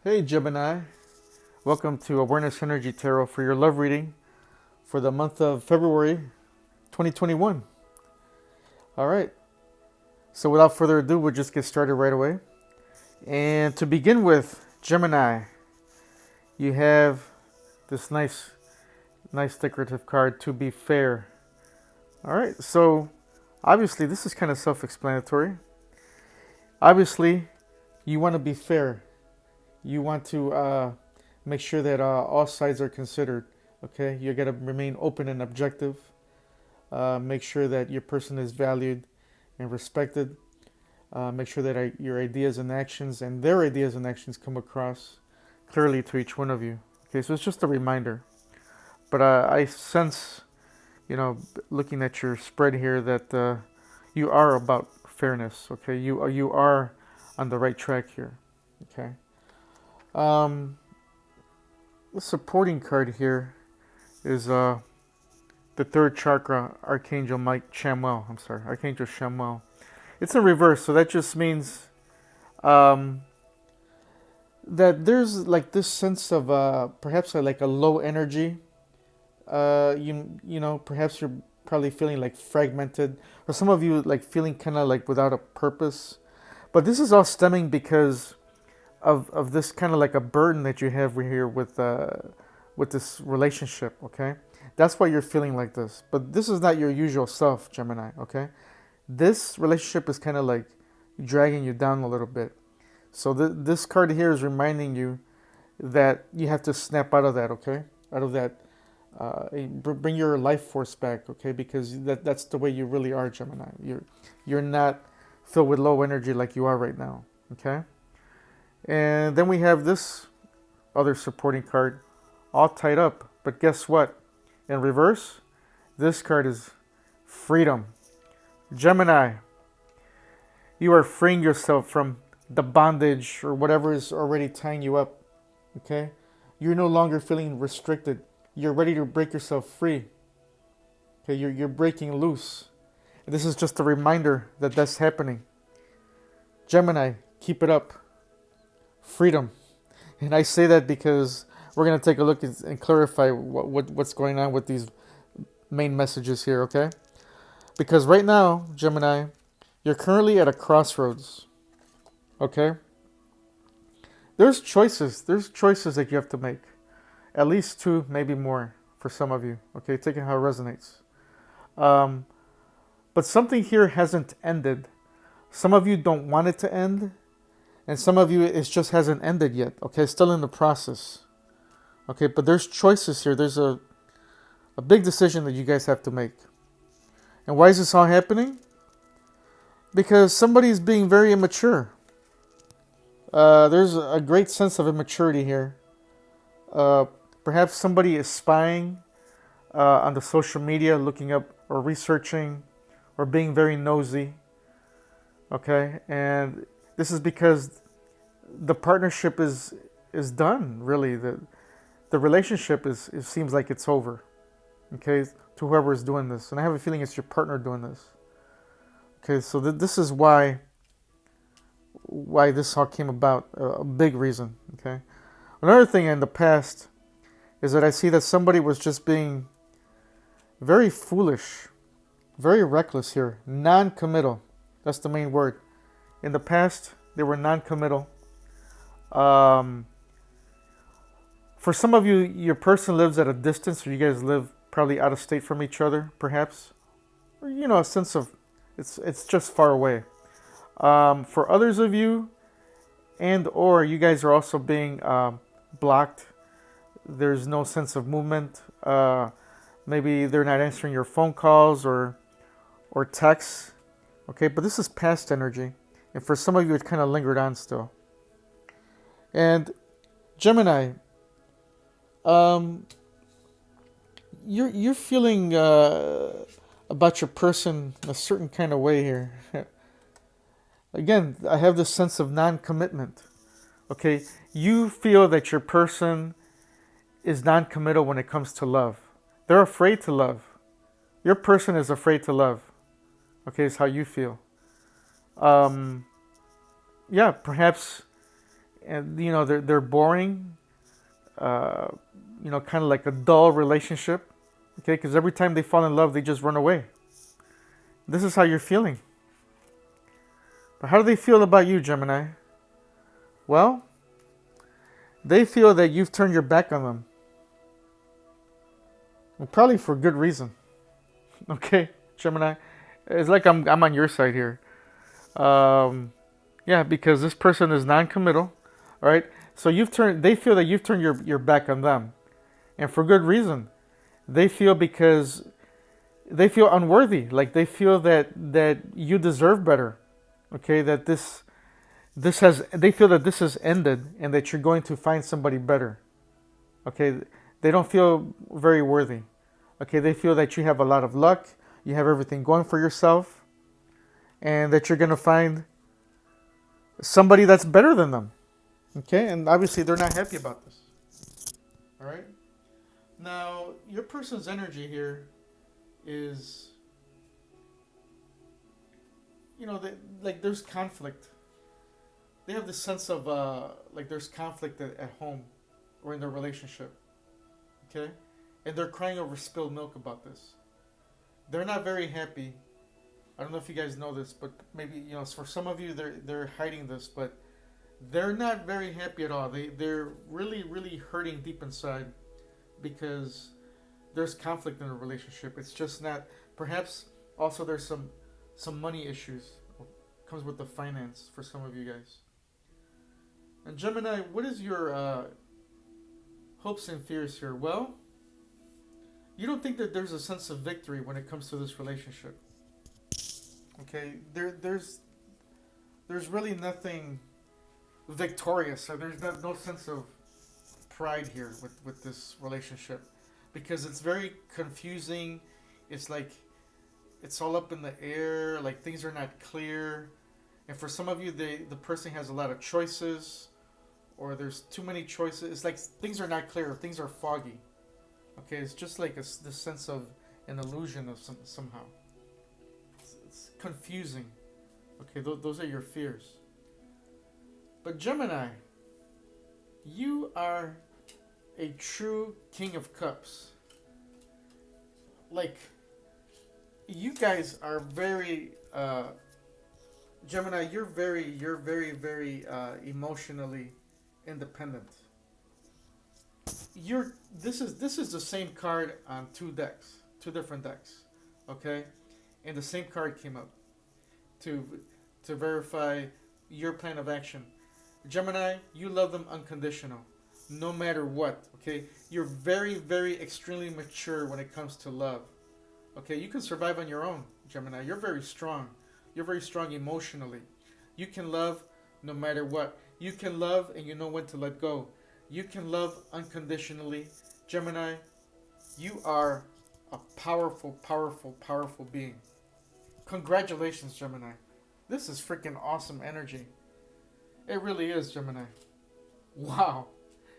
Hey Gemini, welcome to Awareness Energy Tarot for your love reading for the month of February 2021. All right, so without further ado, we'll just get started right away. And to begin with, Gemini, you have this nice decorative card, to be fair. All right, so obviously this is kind of self-explanatory. Obviously, you want to be fair. You want to make sure that all sides are considered. Okay, you got to remain open and objective. Make sure that your person is valued and respected. Make sure that your ideas and actions and their ideas and actions come across clearly to each one of you. Okay, so it's just a reminder. But I sense, looking at your spread here, that you are about fairness. Okay, you are on the right track here. Okay. The supporting card here is the third chakra, Archangel Chamuel. It's in reverse, so that just means that there's like this sense of perhaps like a low energy. Perhaps you're probably feeling like fragmented, or some of you like feeling kind of like without a purpose. But this is all stemming because of this kind of like a burden that you have here with this relationship. Okay, that's why you're feeling like this. But this is not your usual self, Gemini. Okay, this relationship is kind of like dragging you down a little bit. So this card here is reminding you that you have to snap out of that. Okay, out of that. Bring your life force back. Okay, because that's the way you really are, Gemini. You're not filled with low energy like you are right now. Okay. And then we have this other supporting card all tied up. But guess what? In reverse, this card is freedom. Gemini, you are freeing yourself from the bondage or whatever is already tying you up. Okay? You're no longer feeling restricted. You're ready to break yourself free. Okay, you're breaking loose. And this is just a reminder that that's happening. Gemini, keep it up. Freedom. And I say that because we're going to take a look and clarify what's going on with these main messages here, okay? Because right now, Gemini, you're currently at a crossroads, okay? There's choices that you have to make. At least two, maybe more for some of you, okay? Taking how it resonates. But something here hasn't ended. Some of you don't want it to end. And some of you, it just hasn't ended yet. Okay, still in the process. Okay, but there's choices here. There's a big decision that you guys have to make. And why is this all happening? Because somebody is being very immature. There's a great sense of immaturity here. Perhaps somebody is spying on the social media, looking up or researching or being very nosy. Okay, and this is because the partnership is done, really. The relationship it seems like it's over. Okay, to whoever is doing this. And I have a feeling it's your partner doing this. Okay, so this is why this all came about, a big reason. Okay, another thing in the past is that I see that somebody was just being very foolish, very reckless here, non-committal. That's the main word. In the past, they were non-committal. For some of you, your person lives at a distance, or you guys live probably out of state from each other, perhaps. Or, a sense of it's just far away. For others of you, or you guys are also being blocked. There's no sense of movement. Maybe they're not answering your phone calls or texts. Okay, but this is past energy. And for some of you, it kind of lingered on still. And Gemini, you're feeling about your person in a certain kind of way here. Again, I have this sense of non-commitment. Okay, you feel that your person is non-committal when it comes to love. They're afraid to love. Your person is afraid to love. Okay, it's how you feel. Yeah, perhaps and they're boring. Uh, kind of like a dull relationship. Okay, because every time they fall in love, they just run away. This is how you're feeling. But how do they feel about you, Gemini? Well, they feel that you've turned your back on them. Well, probably for good reason. Okay, Gemini? It's like I'm on your side here. Um, yeah, because this person is non-committal, all right? So they feel that you've turned your back on them. And for good reason. They feel because they feel unworthy. Like they feel that you deserve better. Okay, that they feel that this has ended and that you're going to find somebody better. Okay, they don't feel very worthy. Okay, they feel that you have a lot of luck, you have everything going for yourself, and that you're going to find somebody that's better than them. Okay, and obviously they're not happy about this. All right. Now, your person's energy here is, like there's conflict. They have this sense of like there's conflict at home or in their relationship. Okay, and they're crying over spilled milk about this. They're not very happy. I don't know if you guys know this, but maybe for some of you they're hiding this, but they're not very happy at all. They're really hurting deep inside because there's conflict in a relationship. It's just not. Perhaps also there's some money issues. Comes with the finance for some of you guys. And Gemini, what is your hopes and fears here? Well, you don't think that there's a sense of victory when it comes to this relationship. Okay, there's really nothing victorious. So there's no sense of pride here with this relationship because it's very confusing. It's like it's all up in the air, like things are not clear. And for some of you, the person has a lot of choices or there's too many choices. It's like things are not clear, things are foggy. Okay, it's just like this sense of an illusion of somehow. It's confusing. Okay, those are your fears. But Gemini, you are a true King of Cups. Like, you guys are very, Gemini, you're very emotionally independent. This is the same card on two different decks, okay? And the same card came up to verify your plan of action. Gemini, you love them unconditional, no matter what, okay? You're very extremely mature when it comes to love. Okay, you can survive on your own, Gemini. You're very strong. You're very strong emotionally. You can love no matter what. You can love and you know when to let go. You can love unconditionally. Gemini, you are a powerful being. Congratulations, Gemini. This is freaking awesome energy. It really is, Gemini. Wow.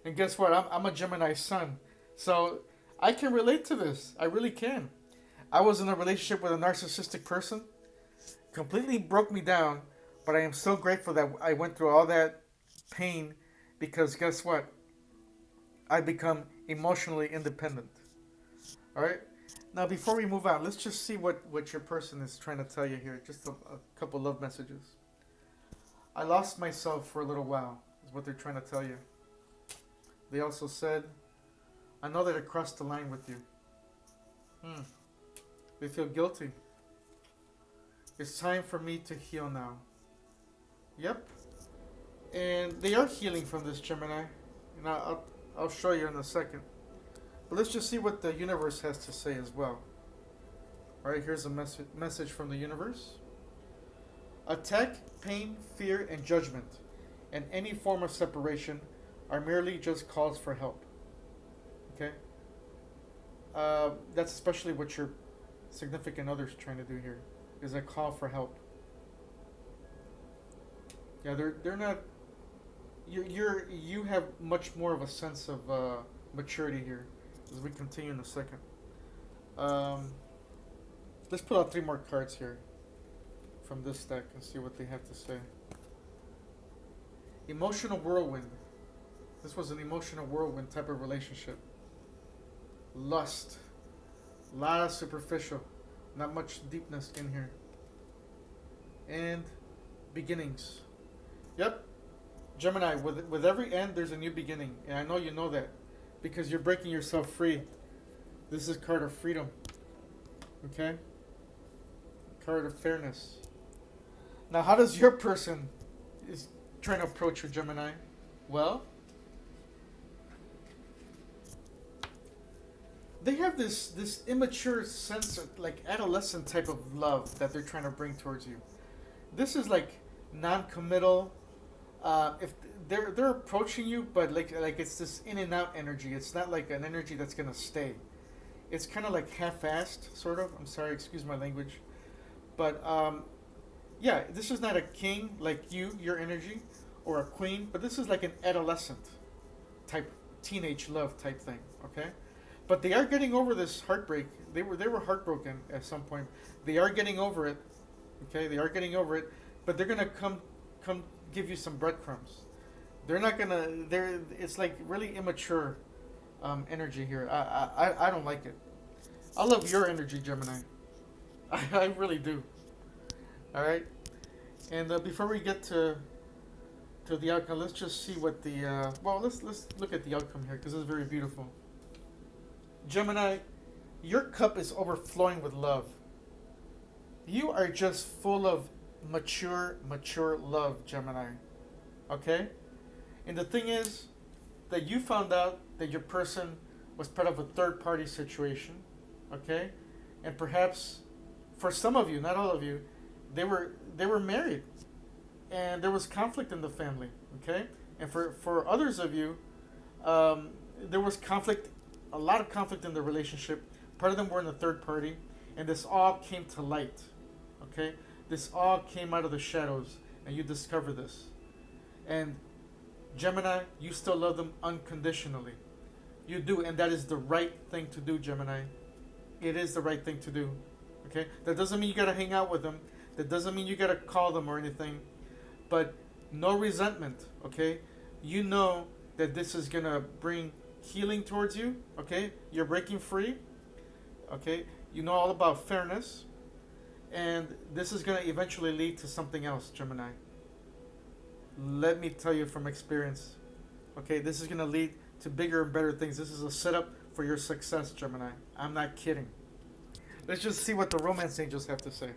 And guess what? I'm a Gemini sun. So I can relate to this. I really can. I was in a relationship with a narcissistic person. Completely broke me down. But I am so grateful that I went through all that pain because guess what? I become emotionally independent. Alright? Now before we move on, let's just see what your person is trying to tell you here. Just a couple love messages. I lost myself for a little while, is what they're trying to tell you. They also said, I know that I crossed the line with you. They feel guilty. It's time for me to heal now. Yep. And they are healing from this, Gemini. And I'll show you in a second. But let's just see what the universe has to say as well. Alright, here's a message from the universe. Attack, pain, fear, and judgment, and any form of separation are merely just calls for help. Okay? That's especially what your significant other's trying to do here, is a call for help. Yeah, they're not. You have much more of a sense of maturity here, as we continue in a second. Let's put out 3 more cards here from this deck and see what they have to say. Emotional whirlwind. This was an emotional whirlwind type of relationship. Lust. A lot of superficial. Not much deepness in here. And beginnings. Yep. Gemini, with every end, there's a new beginning. And I know you know that. Because you're breaking yourself free. This is card of freedom. Okay? Card of fairness. Now, how does your person is trying to approach your Gemini? Well, they have this immature sense of like adolescent type of love that they're trying to bring towards you. This is like non-committal. If they're approaching you, but like it's this in and out energy. It's not like an energy that's gonna stay. It's kind of like half-assed, sort of. I'm sorry, excuse my language, but yeah, this is not a king like your energy, or a queen, but this is like an adolescent type, teenage love type thing. Okay, but they are getting over this heartbreak. They were heartbroken at some point. They are getting over it. Okay, they are getting over it, but they're gonna come give you some breadcrumbs. They're not gonna. They're. It's like really immature energy here. I don't like it. I love your energy, Gemini. I really do. All right. And before we get to the outcome, let's just see what the let's look at the outcome here because it's very beautiful. Gemini, your cup is overflowing with love. You are just full of mature love, Gemini. Okay? And the thing is that you found out that your person was part of a third party situation. Okay? And perhaps for some of you, not all of you, they were married. And there was conflict in the family. Okay? And for others of you, there was conflict, a lot of conflict in the relationship. Part of them were in the third party, and this all came to light. Okay? This all came out of the shadows, and you discover this. And Gemini, you still love them unconditionally. You do, and that is the right thing to do, Gemini. It is the right thing to do. Okay? That doesn't mean you gotta hang out with them. That doesn't mean you gotta call them or anything. But no resentment, okay? You know that this is gonna bring healing towards you, okay? You're breaking free, okay? You know all about fairness. And this is going to eventually lead to something else, Gemini. Let me tell you from experience. Okay, this is going to lead to bigger and better things. This is a setup for your success, Gemini. I'm not kidding. Let's just see what the romance angels have to say.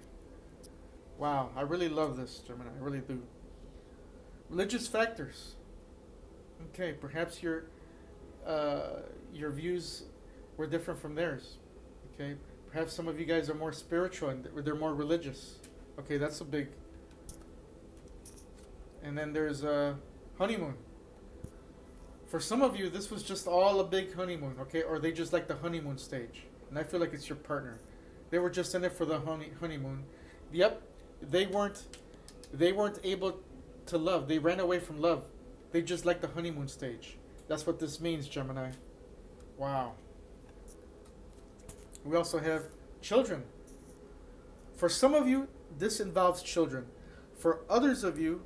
Wow, I really love this, Gemini. I really do. Religious factors. Okay, perhaps your views were different from theirs. Okay, perhaps some of you guys are more spiritual and they're more religious. Okay, that's a big. And then there's a honeymoon. For some of you, this was just all a big honeymoon, okay? Or they just like the honeymoon stage. And I feel like it's your partner. They were just in it for the honeymoon. Yep, they weren't able to love. They ran away from love. They just like the honeymoon stage. That's what this means, Gemini. Wow. We also have children. For some of you, this involves children. For others of you,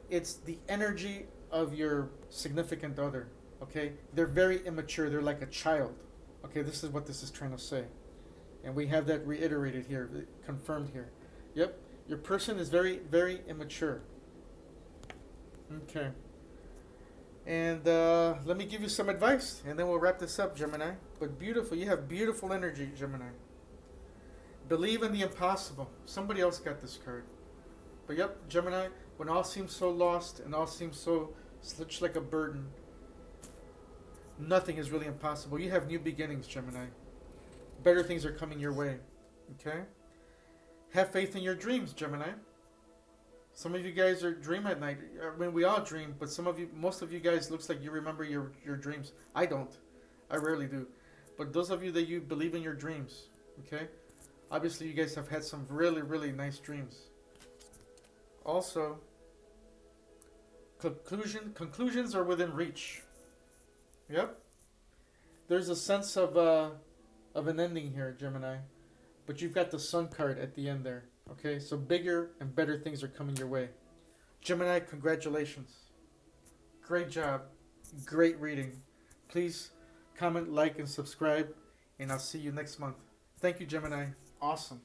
it's the energy of your significant other. Okay? They're very immature. They're like a child. Okay, this is what this is trying to say. And we have that reiterated here, confirmed here. Yep, your person is very, very immature. Okay. And let me give you some advice, and then we'll wrap this up, Gemini. But beautiful, you have beautiful energy, Gemini. Believe in the impossible. Somebody else got this card. But yep, Gemini, when all seems so lost and all seems so such like a burden, nothing is really impossible. You have new beginnings, Gemini. Better things are coming your way. Okay? Have faith in your dreams, Gemini. Some of you guys are dream at night. I mean, we all dream, but most of you guys, looks like you remember your dreams. I don't. I rarely do. But those of you that you believe in your dreams, okay? Obviously, you guys have had some really, really nice dreams. Also, conclusions are within reach. Yep. There's a sense of an ending here, Gemini. But you've got the Sun card at the end there. Okay, so bigger and better things are coming your way. Gemini, congratulations. Great job. Great reading. Please comment, like, and subscribe, and I'll see you next month. Thank you, Gemini. Awesome.